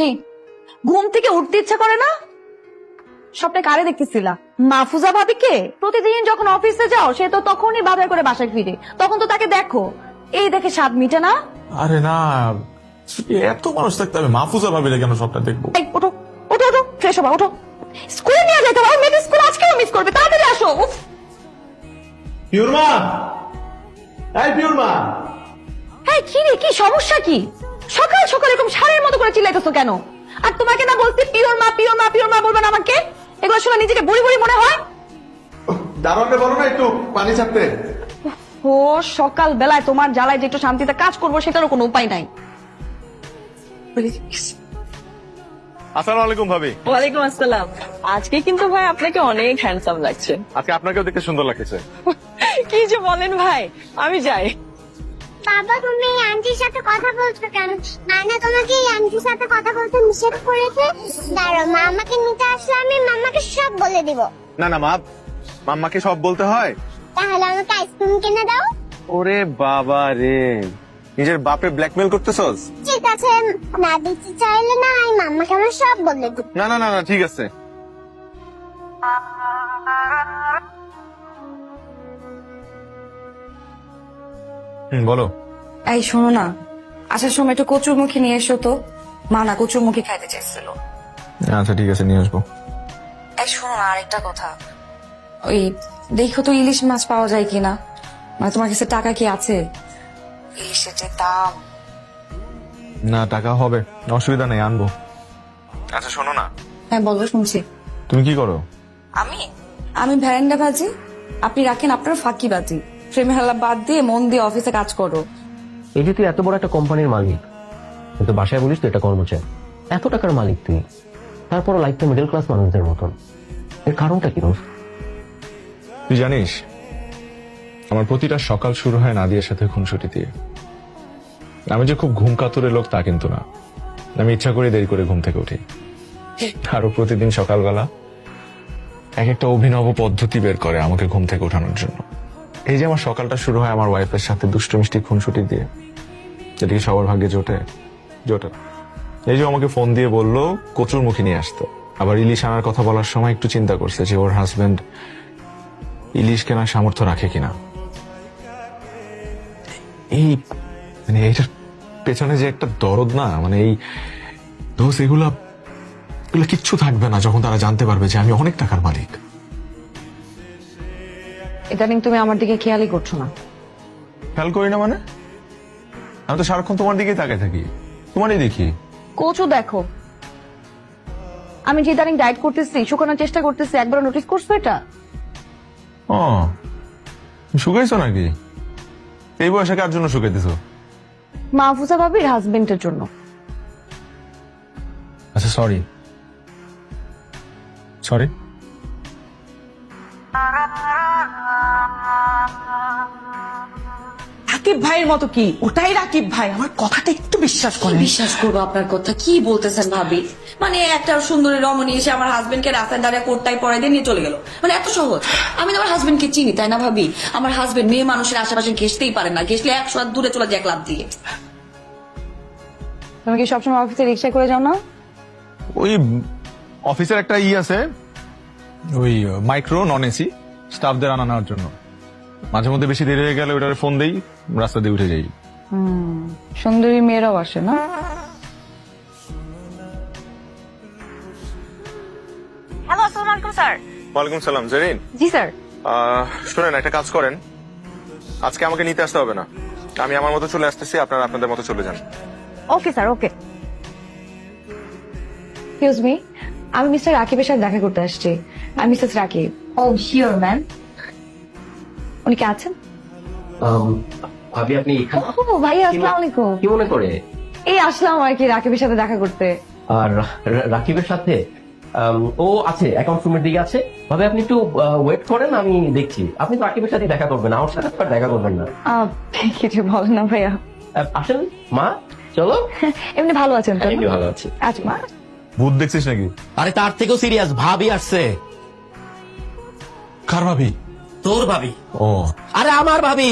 কি ঘুম থেকে উঠতে ইচ্ছা করে না? স্বপ্নে কারে দেখতেছিলা? মাহফুজা ভাবিকে? প্রতিদিন যখন অফিসে যাও সে তো তখনই বাজার করে বাসায় ফিরে, তখন তো তাকে দেখো, এই দেখে স্বাদ মিটে না? আরে না, এত মানুষ থাকতে হবে মাহফুজা ভাবিলে কেন সবটা দেখবো? এই ওঠো ওঠো ওঠো, ফ্রেশ হবা, ওঠো। স্কুলে নিয়ে যেতে হবে, মেয়েদের স্কুল আজকেও মিস করবে, তাড়াতাড়ি আসো। উফ, পিউরমা, এই পিউরমা, এই কি রে, কি সমস্যা কি? সকাল সকাল এরকম সারের মতো করে চিল্লাইতেছো কেন? আর তোমাকে না বলতে পিওর মা পিওর মা পিওর মা বলবে না আমাকে? এগুলো শুনে নিজেকে বুড়ি বুড়ি মনে হয়? দারোয়ানকে বলো না একটু পানি ছাড়তে। ও সকাল বেলায় তোমার জ্বালায় যে একটু শান্তিতে কাজ করবো সেটারও কোনো উপায় নাই। আসসালামু আলাইকুম ভাবি। ওয়ালাইকুম আসসালাম। আজকে কিন্তু ভাই আপনাকে অনেক হ্যান্ডসাম লাগছে। আজকে আপনাকেও দেখতে সুন্দর লাগছে। কি যে বলেন ভাই, আমি যাই। বাবা তুমি এই আন্টির সাথে কথা বলছো কেন? নানা তোমাকে এই আন্টির সাথে কথা বলতে নিষেধ করেছে। দাঁড়াও, মা আমাকে নিতে আসলে আমি মাম্মাকে সব বলে দিব। না না মা, মাম্মাকে সব বলতে হয়? তাহলে আমাকে আইসক্রিম কিনে দাও। ওরে বাবা রে, নিজের বাপে ব্ল্যাকমেল করতেছস? ঠিক আছে, না দিতে চাইলে না আমি মাম্মাকে আমার সব বলে দিব। না না না না, ঠিক আছে। বলো। এই শোনো না, আসার সময় একটু কচুরমুখী নিয়ে এসো তো। মা না কচুরমুখী খাইতে চাইছিল। আচ্ছা ঠিক আছে, নিয়ে আসবো। এই শোনো না, আরেকটা কথা, ওই দেখো তো ইলিশ মাছ পাওয়া যায় কিনা, মানে তোমার কাছে টাকা কি আছে? ইলিশের যে দাম। না টাকা হবে, অসুবিধা নেই, আনবো। আচ্ছা শোনো না, হ্যাঁ বলো, শুনছি। তুমি কি করো? আমি আমি ভ্যারেন্ডা ভাজি, আপনি রাখেন আপনার ফাঁকি বাজি। প্রেমে হেলা বাদ দিয়ে মন দিয়ে অফিসে কাজ করো। এই যে তুই এত বড় একটা কোম্পানির মালিক, কিন্তু বাসায় বলিস তুই এটা কর্মচারী। এত টাকার মালিক তুই, তারপরও লাইফটা মিডল ক্লাস মানুষদের মতন। এর কারণটা কি রোজ? তুই জানিস আমার প্রতিটা সকাল শুরু হয় নাদিয়ার সাথে খুনসুটি দিয়ে। আমি যে খুব ঘুম কাতুরে লোক তা কিন্তু না, আমি ইচ্ছা করে দেরি করে ঘুম থেকে উঠি। আরো প্রতিদিন সকালবেলা এক একটা অভিনব পদ্ধতি বের করে আমাকে ঘুম থেকে ওঠানোর জন্য। এই যে আমার সকালটা শুরু হয় আমার ওয়াইফের সাথে দুষ্টু মিষ্টি খুনসুটি দিয়ে, যেটা কি সবার ভাগ্যে জোটে? জোটে। এই যে আমাকে ফোন দিয়ে বললো কচুর মুখী নিয়ে আসতে, আবার ইলিশ আনার কথা বলার সময় একটু চিন্তা করছে যে ওর হাজবেন্ড ইলিশ কেনার সামর্থ্য রাখে কিনা। এই মানে এইটার পেছনে যে একটা দরদ না, মানে এই দোষ, এগুলা কিচ্ছু থাকবে না যখন তারা জানতে পারবে যে আমি অনেক টাকার মালিক। ইদানিং তুমি আমার দিকে খেয়ালই করছো না। খেয়াল করি না মানে? আমি তো সারাক্ষণ তোমার দিকেই তাকায় থাকি, তোমারই দেখি। কোচও দেখো, আমি যে ইদানিং ডায়েট করতেছি, শুকানোর চেষ্টা করতেছি, একবার নোটিস করছো এটা? ও শুকাইছো নাকি? এই বয়সে কার জন্য শুকাইতেছো? মাহফুজা ভাবির হাজবেন্ডের জন্য। আচ্ছা সরি সরি। রাকিব ভাইয়ের মতো কি? ওটাই রাকিব ভাই, আমার কথাটা একটু বিশ্বাস করে। বিশ্বাস করবো আপনার কথা? কি বলতেছেন ভাবি? মানে একটা সুন্দরী রমণী এসে আমার হাজবেন্ডকে রাস্তায় দাঁড়িয়ে কোটটাই পরে দিয়ে নিয়ে চলে গেল, মানে এত সহজ? আমি তো আমার হাজবেন্ডকে চিনি, তাই না ভাবি? আমার হাজবেন্ড মেয়ে মানুষের আশেপাশে ঘেসতেই পারে না, ঘেসলে 100 হাত দূরে চলে যায় ক্লাব দিয়ে। তুমি কি সবসময় অফিসে রিক্সা করে যাও না? ওই অফিসের একটা আছে, ওই মাইক্রো নন এসি স্টাফদের আনা নেওয়ার জন্য। মাঝে মধ্যে বেশি দেরি হয়ে গেলে ওটার ফোন দেই, রাস্তা দিয়ে উঠে যাই। সুন্দরী মেয়েরাও আসে না? হ্যালো, আসসালামু আলাইকুম স্যার। ওয়ালাইকুম সালাম। জেরিন, জি স্যার। শোনেন, একটা কাজ করেন, আজকে আমাকে নিতে আসতে হবে না, আমি আমার মতো চলে আসতেছি, আপনারা আপনাদের মতো চলে যান। ওকে স্যার, ওকে। এক্সকিউজ মি, আমি মিস্টার রাকিবের সাথে দেখা করতে আসছি। আমি মিসেস রাকিব। ও শিওর ম্যাম। উনি কি আছেন? ভাবি আপনি এখানে? ও ভাইয়া, আসসালামু আলাইকুম। কি মনে করে? এই আসলাম আর কি রাকিবের সাথে দেখা করতে। আর রাকিবের সাথে? ও আছে, অ্যাকাউন্ট রুমের দিকে আছে। ভাবে আপনি একটু ওয়েট করেন, আমি দেখছি। আপনি তো রাকিবের সাথে দেখা করবেন, আমার সাথে আর দেখা করবেন না। কিছু বলেন না ভাইয়া। আসেন মা, চলো। এমনি ভালো আছেন তো? এমনি ভালো আছি। আচ্ছা মা। ভূত দেখছিস নাকি? আরে তার থেকেও সিরিয়াস, ভাবি আসছে। কার ভাবি? তোর ভাবি। ও আরে আমার ভাবি।